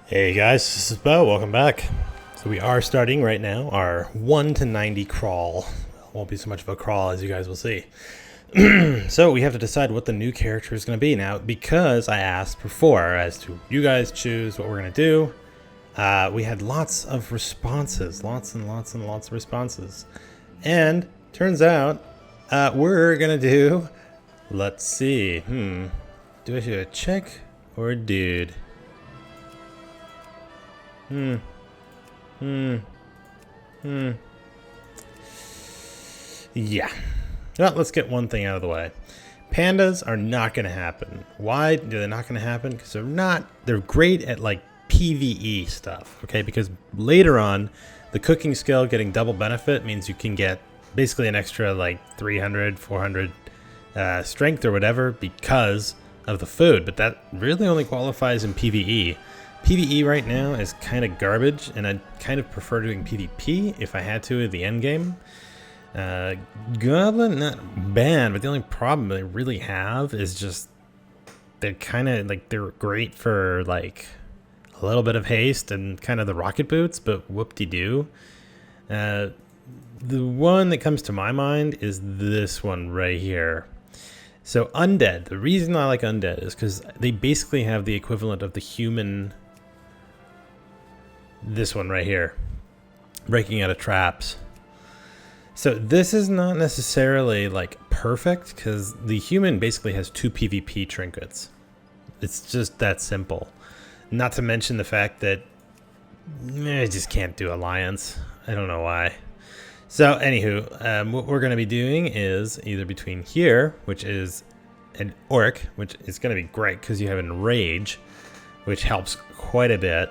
Hey guys, this is Bo. Welcome back. So we are starting right now our 1 to 90 crawl. Won't be so much of a crawl as you guys will see. So we have to decide what the new character is going to be now, because I asked before as to you guys choose what we're going to do. We had lots of responses, lots and lots of responses, and turns out we're going to do. Let's see. Do I do a chick or a dude? Yeah. Well, let's get one thing out of the way. Pandas are not going to happen. Why do they not going to happen? Because they're great at like PvE stuff, okay? Because later on, the cooking skill getting double benefit means you can get basically an extra like 300, 400 strength or whatever because of the food. But that really only qualifies in PvE. PvE right now is kind of garbage, and I'd kind of prefer doing PvP if I had to at the end game. Goblin, not bad, but the only problem they really have is just they're kind of like they're great for like a little bit of haste and kind of the rocket boots, but whoop-de-doo. The one that comes to my mind is this one right here. So undead. The reason I like undead is because they basically have the equivalent of the human. This one right here, breaking out of traps. So this is not necessarily like perfect because the human basically has 2 PvP trinkets. It's just that simple. Not to mention the fact that I just can't do alliance. I don't know why. So anywho, what we're going to be doing is either between here, which is an orc, which is going to be great because you have enrage, which helps quite a bit,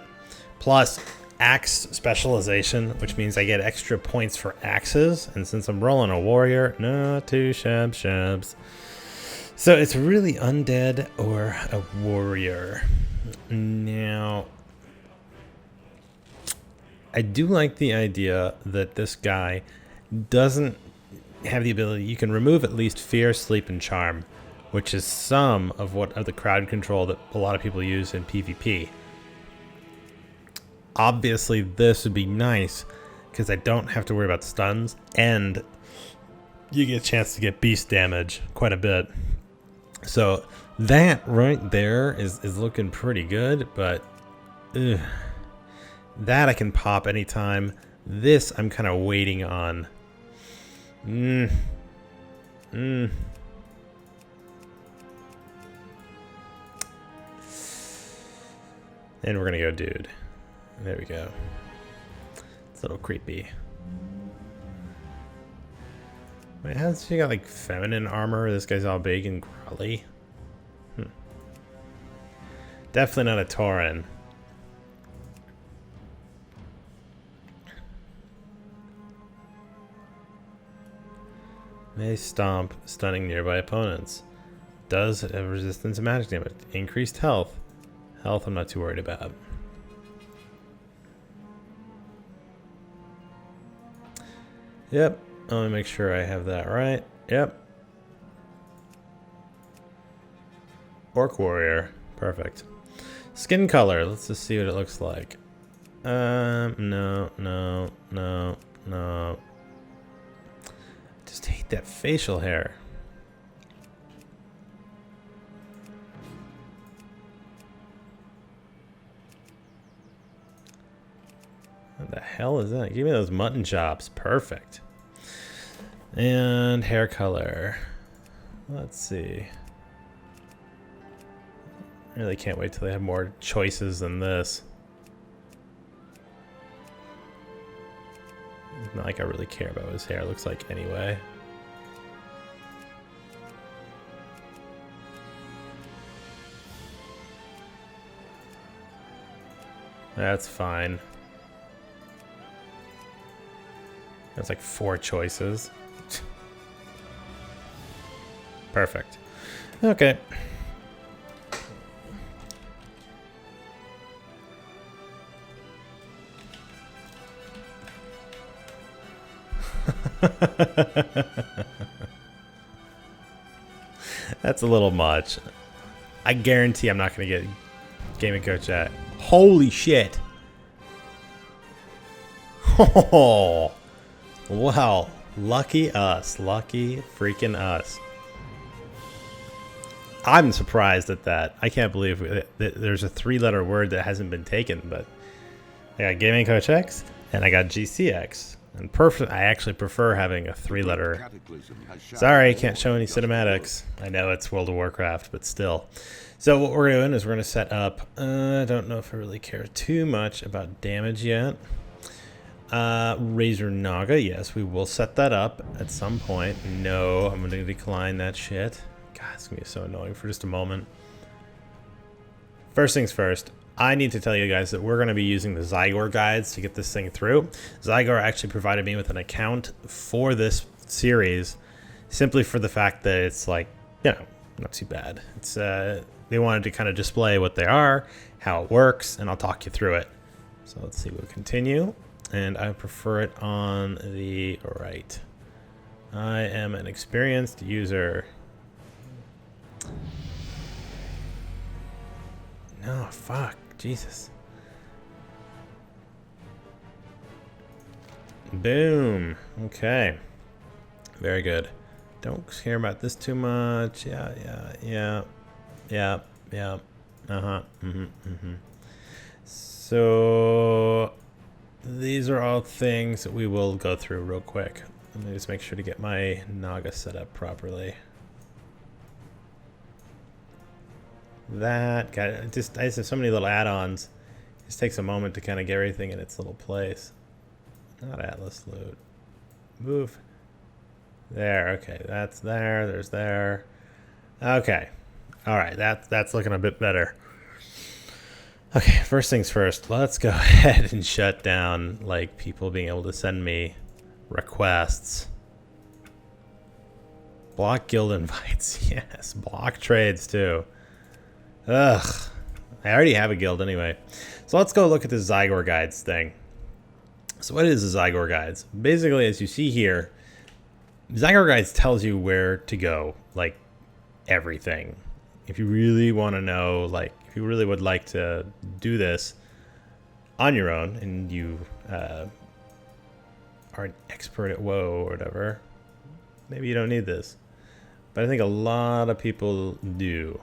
plus axe specialization, which means I get extra points for axes, and since I'm rolling a warrior, not too shabs. So it's really undead or a warrior. Now, I do like the idea that this guy doesn't have the ability. You can remove at least fear, sleep, and charm, which is some of the crowd control that a lot of people use in PvP. Obviously, this would be nice because I don't have to worry about stuns, and you get a chance to get beast damage quite a bit. So that right there is looking pretty good, but that I can pop anytime. This I'm kind of waiting on. And we're gonna go dude. There we go. It's a little creepy. Wait, how's she got like feminine armor? This guy's all big and growly. Definitely not a Tauren. May stomp, stunning nearby opponents. Does have resistance to magic damage. Increased health. Health I'm not too worried about. Yep, let me make sure I have that right. Yep. Orc warrior, perfect. Skin color, let's just see what it looks like. No. Just hate that facial hair. What the hell is that? Give me those mutton chops. Perfect. And hair color. Let's see. I really can't wait till they have more choices than this. It's not like I really care about what his hair looks like anyway. That's fine. That's like 4 choices. Perfect. Okay. That's a little much. I guarantee I'm not going to get Game & Go chat Holy shit. Oh, wow. Lucky us. Lucky freaking us. I'm surprised at that. I can't believe that there's a 3-letter word that hasn't been taken, but I got Gaming Coach X and I got GCX. And I actually prefer having a 3-letter. Sorry, can't show any cinematics. I know it's World of Warcraft, but still. So what we're doing is we're going to set up. I don't know if I really care too much about damage yet. Razor Naga, yes, we will set that up at some point. No, I'm going to decline that shit. God, it's going to be so annoying for just a moment. First things first. I need to tell you guys that we're going to be using the Zygor Guides to get this thing through. Zygor actually provided me with an account for this series simply for the fact that it's like, you know, not too bad. It's they wanted to kind of display what they are, how it works, and I'll talk you through it. So let's see, we'll continue. And I prefer it on the right. I am an experienced user. No, fuck. Jesus. Boom. Okay. Very good. Don't care about this too much. Yeah. So these are all things that we will go through real quick. Let me just make sure to get my Naga set up properly. That got it. I just have so many little add-ons. It just takes a moment to kind of get everything in its little place. Not Atlas loot. Move. There. Okay, that's there. There's there. Okay. All right. That's looking a bit better. Okay. First things first. Let's go ahead and shut down like people being able to send me requests. Block guild invites. Yes. Block trades too. Ugh. I already have a guild anyway. So let's go look at the Zygor Guides thing. So what is the Zygor Guides? Basically, as you see here, Zygor Guides tells you where to go, like everything. If you really want to know, like, if you really would like to do this on your own and you are an expert at WoW or whatever, maybe you don't need this. But I think a lot of people do.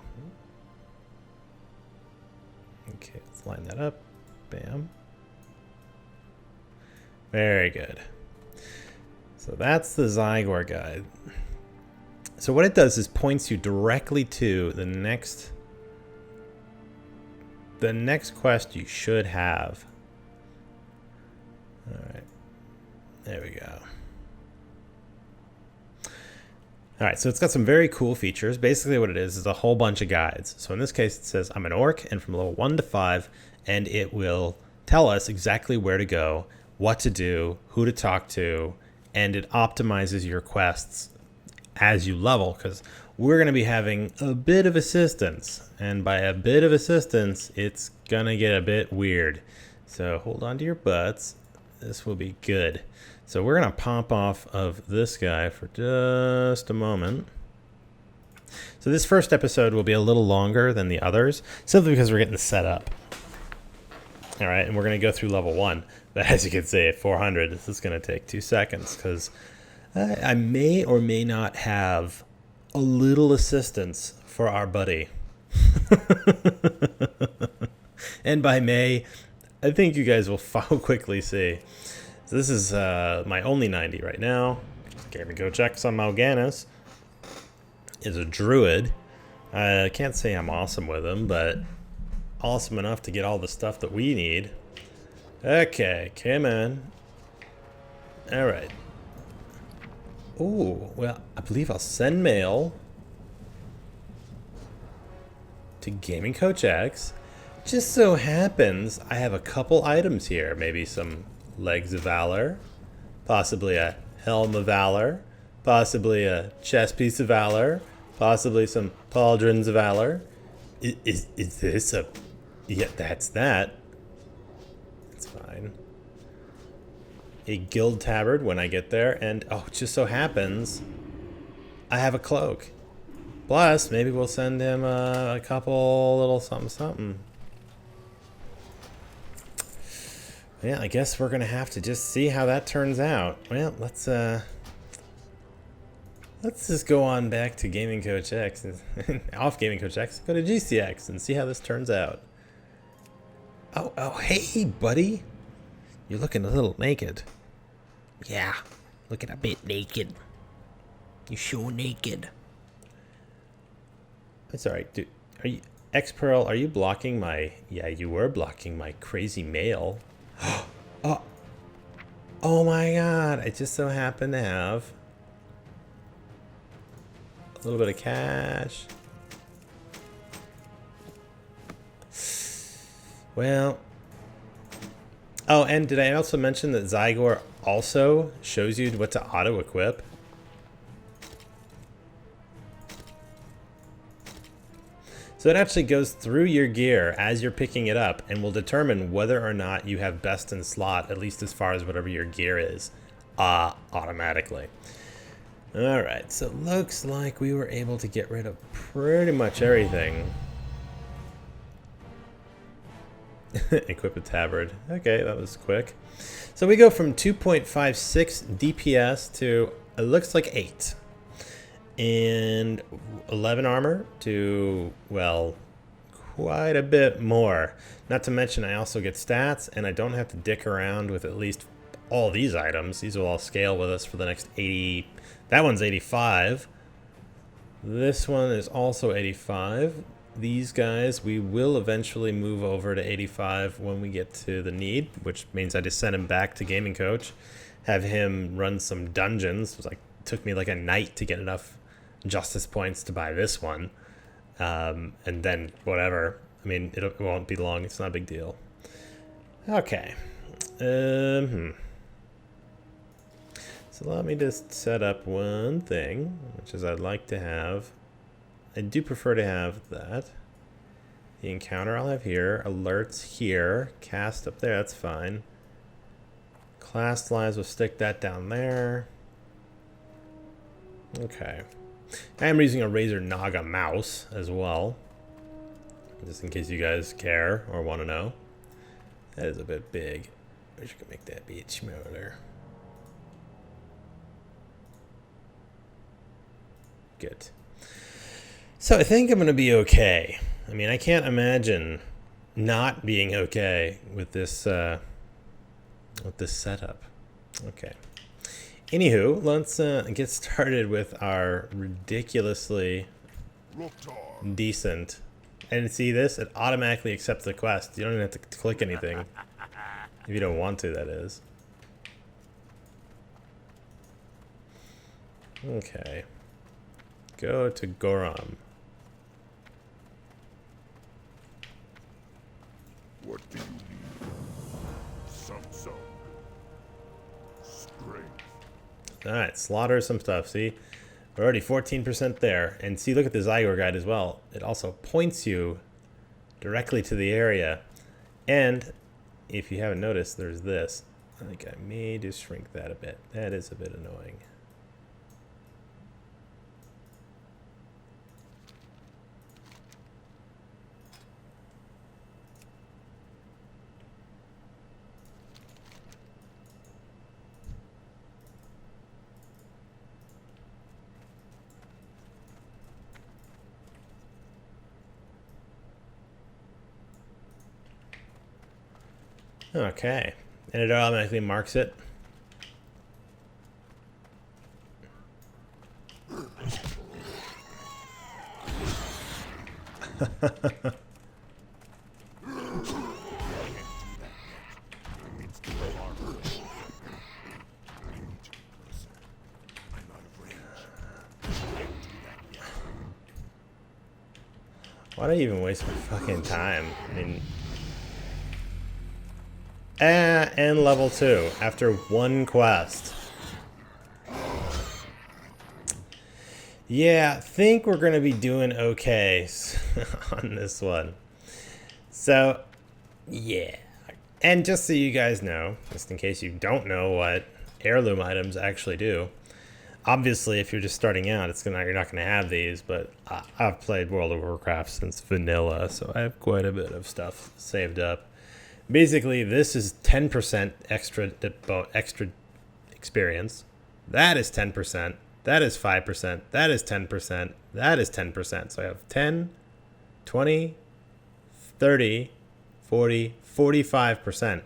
Okay, let's line that up. Bam. Very good. So that's the Zygor Guide. So what it does is points you directly to the next quest you should have. All right. There we go. All right, so it's got some very cool features. Basically what it is a whole bunch of guides. So in this case, it says, I'm an orc, and from level 1 to 5, and it will tell us exactly where to go, what to do, who to talk to, and it optimizes your quests as you level, because we're going to be having a bit of assistance. And by a bit of assistance, it's going to get a bit weird. So hold on to your butts. This will be good. So we're going to pop off of this guy for just a moment. So this first episode will be a little longer than the others, simply because we're getting set up. All right, and we're going to go through level 1. But as you can see, at 400, this is going to take 2 seconds, because I may or may not have a little assistance for our buddy. And by may, I think you guys will quickly see. So this is my only 90 right now. Gaming Coach X on Mal'Ganis is a druid. I can't say I'm awesome with him, but awesome enough to get all the stuff that we need. Okay, come on. All right. Oh, well, I believe I'll send mail to Gaming Coach X. Just so happens I have a couple items here. Maybe some Legs of Valor, possibly a Helm of Valor, possibly a Chest Piece of Valor, possibly some Pauldrons of Valor. Is this a... Yeah, that's that. That's fine. A Guild Tabard when I get there, and oh, it just so happens I have a cloak. Plus, maybe we'll send him a couple little something. Yeah, I guess we're gonna have to just see how that turns out. Well, let's just go on back to Gaming Coach X, and off Gaming Coach X, go to GCX and see how this turns out. Oh, hey, buddy. You're looking a little naked. Yeah, looking a bit naked. You're so naked. It's alright, dude. Are you... X-Pearl, are you blocking my... Yeah, you were blocking my crazy mail. Oh. Oh my god. I just so happen to have a little bit of cash. Well... Oh, and did I also mention that Zygor also shows you what to auto-equip? So it actually goes through your gear as you're picking it up and will determine whether or not you have best in slot, at least as far as whatever your gear is, automatically. Alright, so it looks like we were able to get rid of pretty much everything. Equip a tabard. Okay, that was quick. So we go from 2.56 DPS to, it looks like 8. And 11 armor to, well, quite a bit more. Not to mention I also get stats, and I don't have to dick around with at least all these items. These will all scale with us for the next 80. That one's 85. This one is also 85. These guys, we will eventually move over to 85 when we get to the need, which means I just send him back to Gaming Coach, have him run some dungeons. It was like, took me like a night to get enough justice points to buy this one, and then whatever. I mean, it won't be long. It's not a big deal. Okay. So let me just set up one thing, which is I'd like to have. I do prefer to have that. The encounter I'll have here. Alerts here. Cast up there. That's fine. Class lines, we'll stick that down there. Okay. I am using a Razer Naga mouse as well, just in case you guys care or want to know. That is a bit big. I wish I could make that be smaller. Good. So I think I'm going to be okay. I mean, I can't imagine not being okay with this setup. Okay. Anywho, let's get started with our ridiculously decent. And see this? It automatically accepts the quest. You don't even have to click anything. If you don't want to, that is. Okay. Go to Gorom. What do you need? Some strength. Alright, slaughter some stuff. See? We're already 14% there. And see, look at the Zygor Guide as well. It also points you directly to the area. And if you haven't noticed, there's this. I think I may just shrink that a bit. That is a bit annoying. Okay, and it automatically marks it. Why'd I even waste my fucking time? I mean... and level 2 after one quest. Yeah, I think we're going to be doing okay on this one. So, yeah. And just so you guys know, just in case you don't know what heirloom items actually do, obviously if you're just starting out, you're not going to have these, but I've played World of Warcraft since vanilla, so I have quite a bit of stuff saved up. basically this is 10% extra experience. That is 10%. That is 5%. That is 10%. That is 10%. So I have 10, 20, 30, 40, 45%.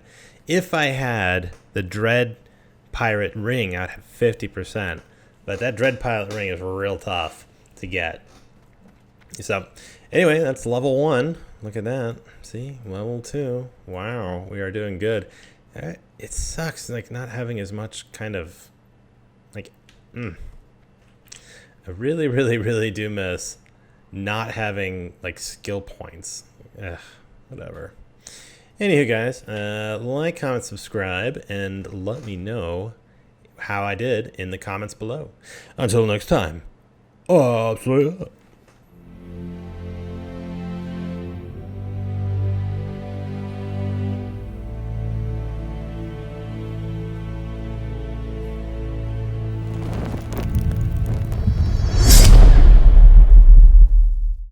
If I had the Dread Pirate Ring, I'd have 50%. But that Dread Pirate Ring is real tough to get. So, anyway, that's level 1. Look at that. See? Level 2. Wow, we are doing good. It sucks, like, not having as much kind of, like, I really, really, really do miss not having, like, skill points. Ugh, whatever. Anywho, guys, like, comment, subscribe, and let me know how I did in the comments below. Until next time, absolutely.